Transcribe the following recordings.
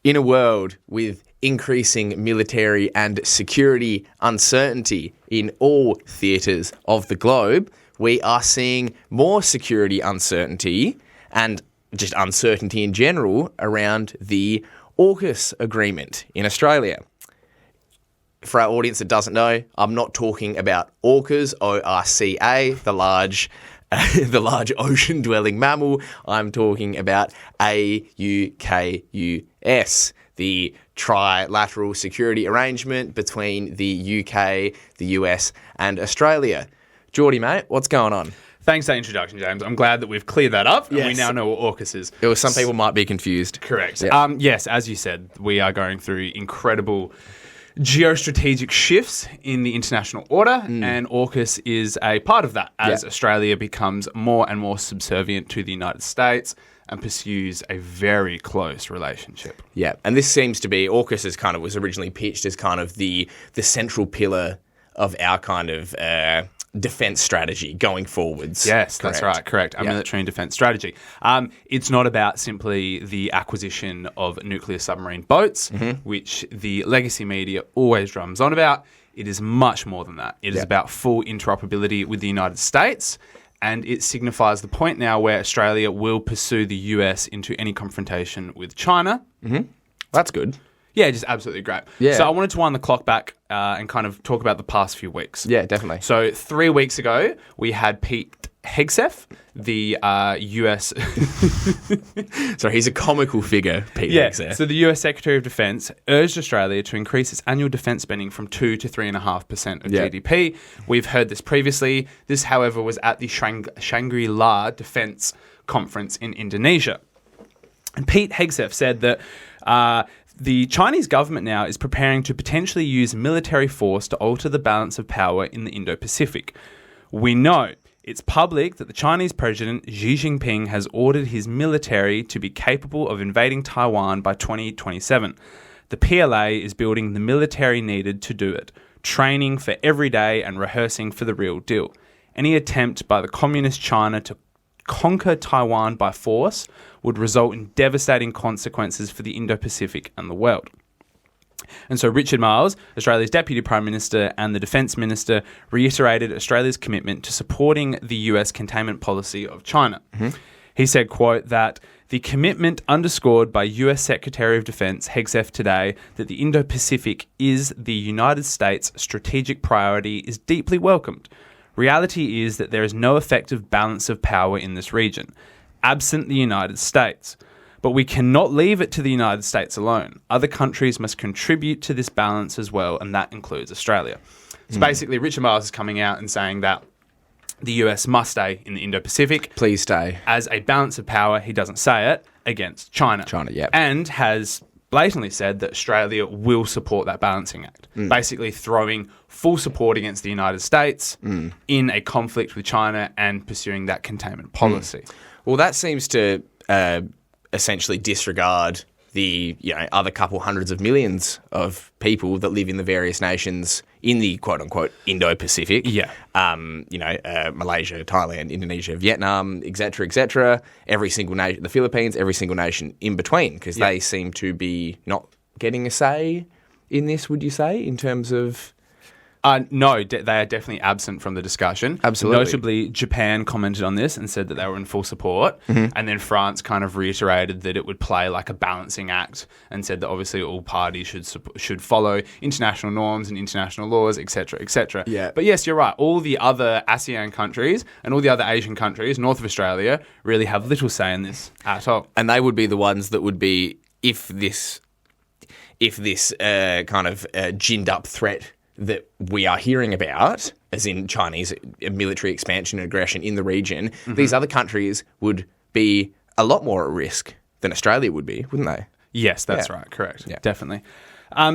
In a world with increasing military and security uncertainty in all theatres of the globe, we are seeing more security uncertainty and just uncertainty in general around the Orcus agreement in Australia. For our audience that doesn't know, I'm not talking about orcas, O-R-C-A, the large ocean-dwelling mammal. I'm talking about AUKUS, the trilateral security arrangement between the UK, the US, and Australia. Jordie, mate, what's going on? Thanks for that introduction, James. I'm glad that we've cleared that up, and we now know what Orcus is. Some people might be confused. Correct. Yeah. Yes, as you said, we are going through incredible geostrategic shifts in the international order, and Orcus is a part of that as Australia becomes more and more subservient to the United States and pursues a very close relationship. Yeah, and this seems to be, Orcus was originally pitched as kind of the central pillar of our kind of defence strategy going forwards. Yes, that's right, correct. Our military and defence strategy. It's not about simply the acquisition of nuclear submarine boats, which the legacy media always drums on about. It is much more than that. It is about full interoperability with the United States, and it signifies the point now where Australia will pursue the US into any confrontation with China. That's good. Yeah, just absolutely great. Yeah. So I wanted to wind the clock back and kind of talk about the past few weeks. Yeah, definitely. So 3 weeks ago, we had Pete Hegseth, the US... Sorry, he's a comical figure, Pete Hegseth. So the US Secretary of Defence urged Australia to increase its annual defence spending from 2 to 3.5% of GDP. We've heard this previously. This, however, was at the Shangri-La Defence Conference in Indonesia. And Pete Hegseth said that... the Chinese government now is preparing to potentially use military force to alter the balance of power in the Indo-Pacific. We know it's public that the Chinese President Xi Jinping has ordered his military to be capable of invading Taiwan by 2027. The PLA is building the military needed to do it, training for every day and rehearsing for the real deal. Any attempt by the Communist China to conquer Taiwan by force would result in devastating consequences for the Indo-Pacific and the world. And so Richard Marles, Australia's Deputy Prime Minister and the Defence Minister, reiterated Australia's commitment to supporting the US containment policy of China. He said, quote, that the commitment underscored by US Secretary of Defence Hegseth today that the Indo-Pacific is the United States' strategic priority is deeply welcomed. Reality is that there is no effective balance of power in this region, absent the United States. But we cannot leave it to the United States alone. Other countries must contribute to this balance as well, and that includes Australia. So basically, Richard Marles is coming out and saying that the US must stay in the Indo-Pacific. Please stay. As a balance of power, he doesn't say it, against China. And has blatantly said that Australia will support that balancing act, basically throwing full support against the United States in a conflict with China and pursuing that containment policy. Well, that seems to essentially disregard the other couple hundreds of millions of people that live in the various nations in the quote-unquote Indo-Pacific. Malaysia, Thailand, Indonesia, Vietnam, etc., every single nation, the Philippines, every single nation in between, because they seem to be not getting a say in this, would you say, in terms of... No, they are definitely absent from the discussion. Absolutely. Notably, Japan commented on this and said that they were in full support. And then France kind of reiterated that it would play like a balancing act and said that obviously all parties should follow international norms and international laws, etc., etc. Yeah. But yes, you're right. All the other ASEAN countries and all the other Asian countries north of Australia really have little say in this at all. And they would be the ones that would be, if this kind of ginned up threat that we are hearing about, as in Chinese military expansion and aggression in the region, these other countries would be a lot more at risk than Australia would be, wouldn't they? Yes, that's right. Correct. Definitely.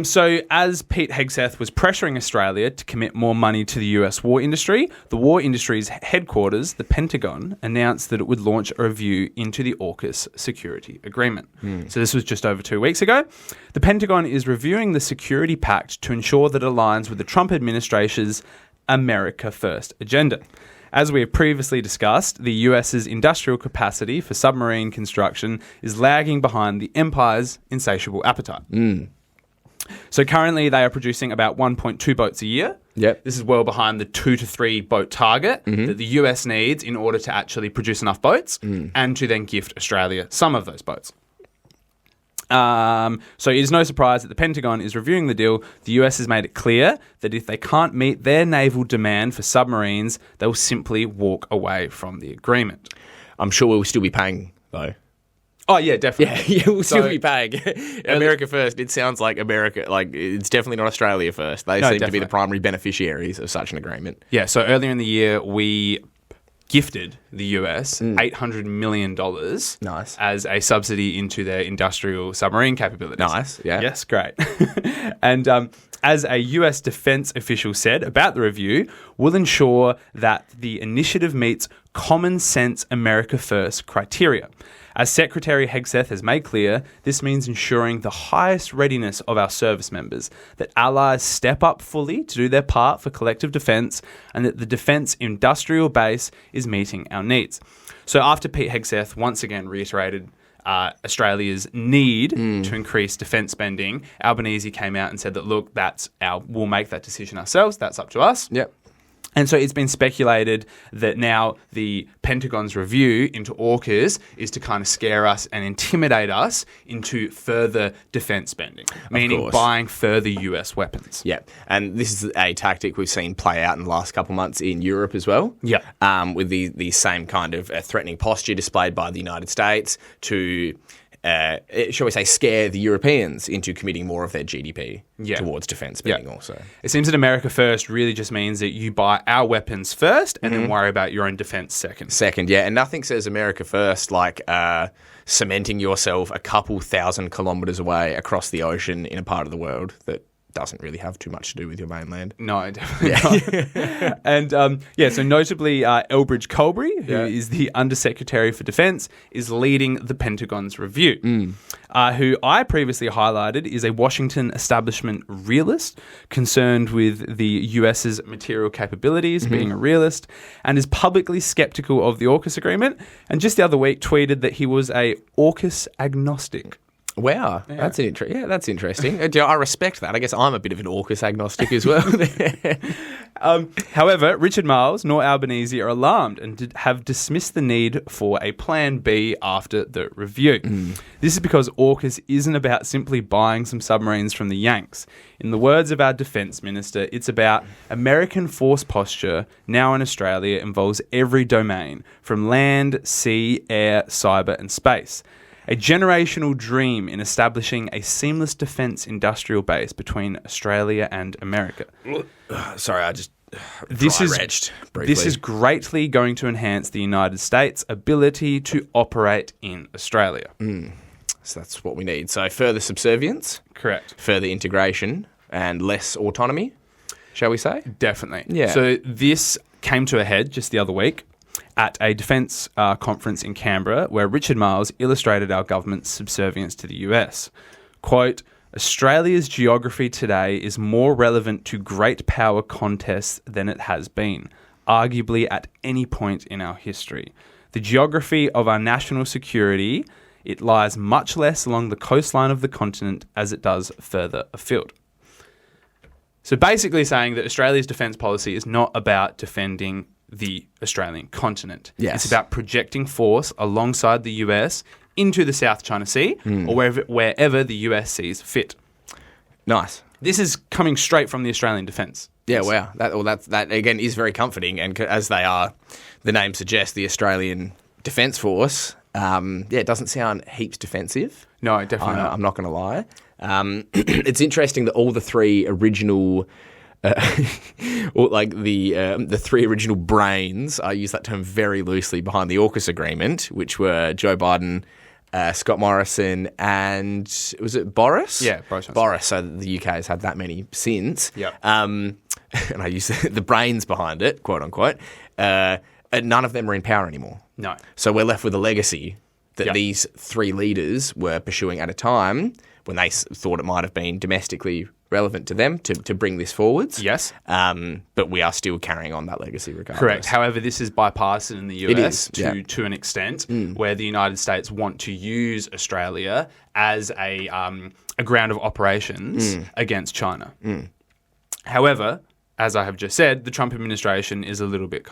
So as Pete Hegseth was pressuring Australia to commit more money to the US war industry, the war industry's headquarters, the Pentagon, announced that it would launch a review into the AUKUS security agreement. So this was just over 2 weeks ago. The Pentagon is reviewing the security pact to ensure that it aligns with the Trump administration's America First agenda. As we have previously discussed, the US's industrial capacity for submarine construction is lagging behind the Empire's insatiable appetite. So currently they are producing about 1.2 boats a year. Yep. This is well behind the 2 to 3 boat target that the US needs in order to actually produce enough boats and to then gift Australia some of those boats. So it is no surprise that the Pentagon is reviewing the deal. The US has made it clear that if they can't meet their naval demand for submarines, they will simply walk away from the agreement. I'm sure we'll still be paying, though. Oh, yeah, definitely. Yeah, we'll still be paying. America first. It sounds like America, like, it's definitely not Australia first. They seem to be the primary beneficiaries of such an agreement. Yeah, so earlier in the year, we gifted the US $800 million Nice. as a subsidy into their industrial submarine capabilities. Nice, yeah. Yes, great. And as a US defense official said about the review, we'll ensure that the initiative meets common sense America First criteria. As Secretary Hegseth has made clear, this means ensuring the highest readiness of our service members, that allies step up fully to do their part for collective defence, and that the defence industrial base is meeting our needs. So after Pete Hegseth once again reiterated Australia's need to increase defence spending, Albanese came out and said that, look, we'll make that decision ourselves. That's up to us. Yep. And so it's been speculated that now the Pentagon's review into Orcus is to kind of scare us and intimidate us into further defence spending, meaning buying further US weapons. Yeah, and this is a tactic we've seen play out in the last couple of months in Europe as well. Yeah. With the same kind of threatening posture displayed by the United States to, shall we say, scare the Europeans into committing more of their GDP towards defence spending also. It seems that America First really just means that you buy our weapons first and then worry about your own defence second. Second, yeah, and nothing says America First like cementing yourself a couple thousand kilometres away across the ocean in a part of the world that doesn't really have too much to do with your mainland. No, definitely not. And so notably Elbridge Colbury, who is the Undersecretary for Defence, is leading the Pentagon's review. Who I previously highlighted is a Washington establishment realist concerned with the US's material capabilities, being a realist, and is publicly sceptical of the Orcus agreement, and just the other week tweeted that he was a Orcus agnostic. Wow, that's interesting. I respect that. I guess I'm a bit of an Orcus agnostic as well. However, Richard Marles nor Albanese are alarmed and have dismissed the need for a plan B after the review. This is because Orcus isn't about simply buying some submarines from the Yanks. In the words of our defence minister, it's about American force posture now in Australia involves every domain, from land, sea, air, cyber and space. A generational dream in establishing a seamless defence industrial base between Australia and America. Sorry, I just retched briefly. This is greatly going to enhance the United States' ability to operate in Australia. So that's what we need. So further subservience. Correct. Further integration and less autonomy, shall we say? Definitely. Yeah. So this came to a head just the other week at a defence conference in Canberra where Richard Marles illustrated our government's subservience to the US. Quote, Australia's geography today is more relevant to great power contests than it has been, arguably at any point in our history. The geography of our national security, it lies much less along the coastline of the continent as it does further afield. So basically saying that Australia's defence policy is not about defending the Australian continent. Yes. It's about projecting force alongside the US into the South China Sea or wherever the US sees fit. Nice. This is coming straight from the Australian Defence. Yeah, wow. That again is very comforting, and as they are, the name suggests, the Australian Defence Force. It doesn't sound heaps defensive. No, definitely not. I'm not going to lie. It's interesting that all the three original. The three original brains, I use that term very loosely, behind the Orcus agreement, which were Joe Biden, Scott Morrison, and was it Boris? Yeah, Boris. Boris. So the UK has had that many since. Yep. And I use the brains behind it, quote unquote. None of them are in power anymore. No. So we're left with a legacy that these three leaders were pursuing at a time when they thought it might have been domestically relevant to them to bring this forwards. Yes. But we are still carrying on that legacy regardless. Correct. However, this is bipartisan in the US It is, to an extent, where the United States want to use Australia as a ground of operations against China. However, as I have just said, the Trump administration is a little bit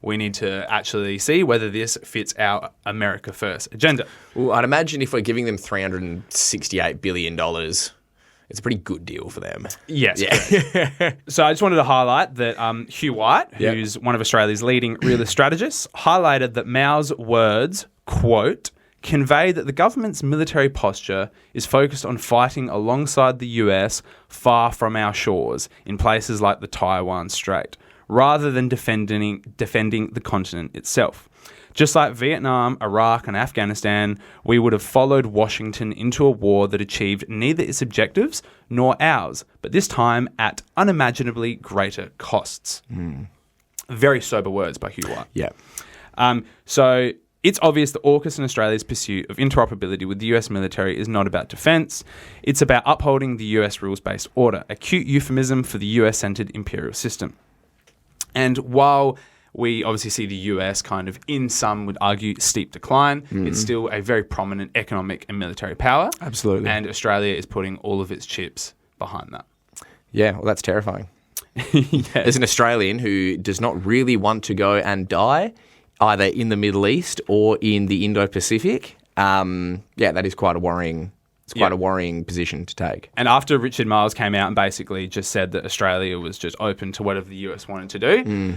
we need to actually see whether this fits our America First agenda. Well, I'd imagine if we're giving them $368 billion, it's a pretty good deal for them. Yes. Yeah. So I just wanted to highlight that Hugh White, who's one of Australia's leading realist strategists, highlighted that Mao's words, quote, convey that the government's military posture is focused on fighting alongside the US far from our shores in places like the Taiwan Strait, rather than defending the continent itself. Just like Vietnam, Iraq and Afghanistan, we would have followed Washington into a war that achieved neither its objectives nor ours, but this time at unimaginably greater costs. Very sober words by Hugh White. Yeah. So it's obvious that Orcus and Australia's pursuit of interoperability with the US military is not about defence. It's about upholding the US rules-based order, a cute euphemism for the US-centred imperial system. And while we obviously see the US in some would argue, steep decline, it's still a very prominent economic and military power. Absolutely. And Australia is putting all of its chips behind that. Yeah, well, that's terrifying. Yes. As an Australian who does not really want to go and die, either in the Middle East or in the Indo-Pacific, that is quite a worrying. It's quite a worrying position to take. And after Richard Marles came out and basically just said that Australia was just open to whatever the US wanted to do,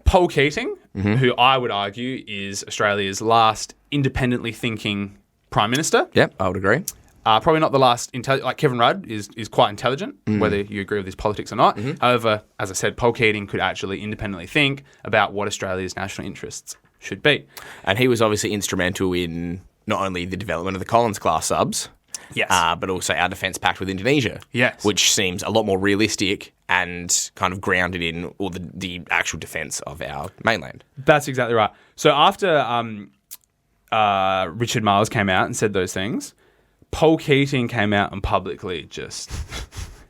Paul Keating, who I would argue is Australia's last independently thinking prime minister. Yep, I would agree. Probably not the last, like Kevin Rudd is quite intelligent, whether you agree with his politics or not. However, as I said, Paul Keating could actually independently think about what Australia's national interests should be. And he was obviously instrumental in not only the development of the Collins-class subs, but also our defence pact with Indonesia, which seems a lot more realistic and grounded in all the actual defence of our mainland. That's exactly right. So after Richard Marles came out and said those things, Paul Keating came out and publicly just,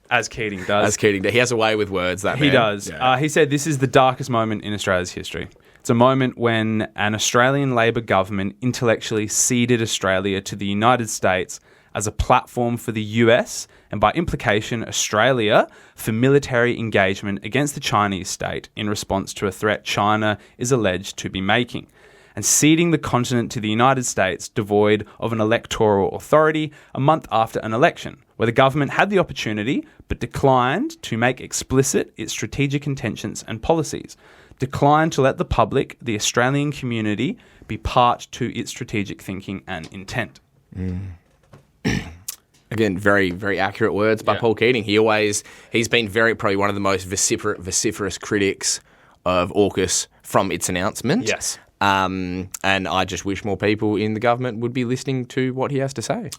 as Keating does. He has a way with words, that man. He does. Yeah. He said this is the darkest moment in Australia's history. It's a moment when an Australian Labor government intellectually ceded Australia to the United States as a platform for the US and by implication Australia for military engagement against the Chinese state in response to a threat China is alleged to be making, and ceding the continent to the United States devoid of an electoral authority a month after an election, where the government had the opportunity but declined to make explicit its strategic intentions and policies, declined to let the public, the Australian community, be part to its strategic thinking and intent. Again, very, very accurate words by Paul Keating. He's been probably one of the most vociferous critics of AUKUS from its announcement. Yes. And I just wish more people in the government would be listening to what he has to say.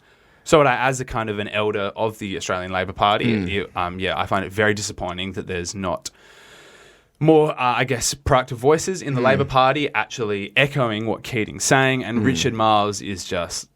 So as a an elder of the Australian Labor Party, I find it very disappointing that there's not more, proactive voices in the Labor Party actually echoing what Keating's saying, and Richard Marles is just,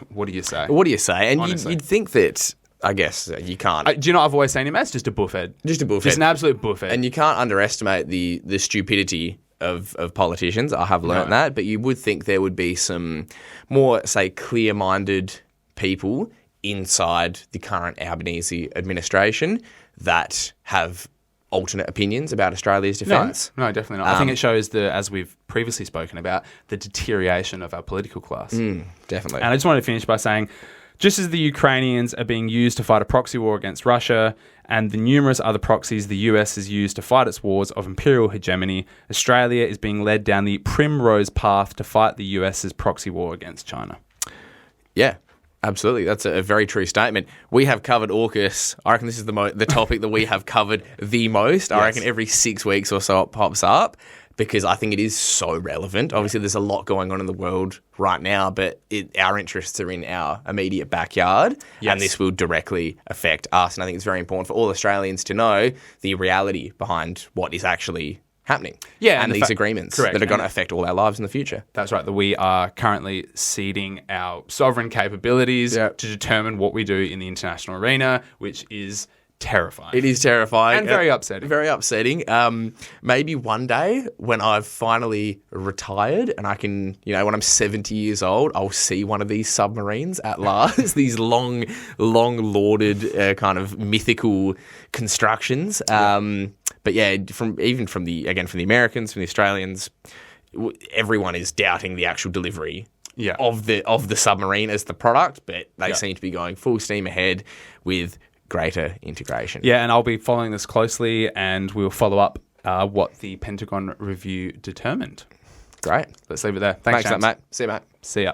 what do you say? What do you say? And you'd think that, I guess, you can't. Do you know what I've always seen him as? Just a buffhead. Just a buffhead. Just an absolute buffhead. And you can't underestimate the stupidity of politicians. I have learnt that. But you would think there would be some more, say, clear-minded people inside the current Albanese administration that have alternate opinions about Australia's defence. No, definitely not. I think it shows as we've previously spoken about, the deterioration of our political class. Definitely. And I just wanted to finish by saying, just as the Ukrainians are being used to fight a proxy war against Russia and the numerous other proxies the US has used to fight its wars of imperial hegemony, Australia is being led down the primrose path to fight the US's proxy war against China. Yeah. Absolutely. That's a very true statement. We have covered AUKUS. I reckon this is the topic that we have covered the most. I reckon every 6 weeks or so it pops up because I think it is so relevant. Obviously, there's a lot going on in the world right now, but our interests are in our immediate backyard, and this will directly affect us. And I think it's very important for all Australians to know the reality behind what is actually happening. Yeah, and the these agreements correct. that are going to affect all our lives in the future. That's right. That we are currently ceding our sovereign capabilities to determine what we do in the international arena, which is terrifying. It is terrifying. And very upsetting. Very upsetting. Maybe one day when I've finally retired and I can, when I'm 70 years old, I'll see one of these submarines at last, these long lauded kind of mythical constructions. But yeah, from the Americans, from the Australians, everyone is doubting the actual delivery of the submarine as the product, but they seem to be going full steam ahead with greater integration. Yeah, and I'll be following this closely, and we'll follow up what the Pentagon review determined. Great. Let's leave it there. Thanks James. mate. See you, mate. See ya.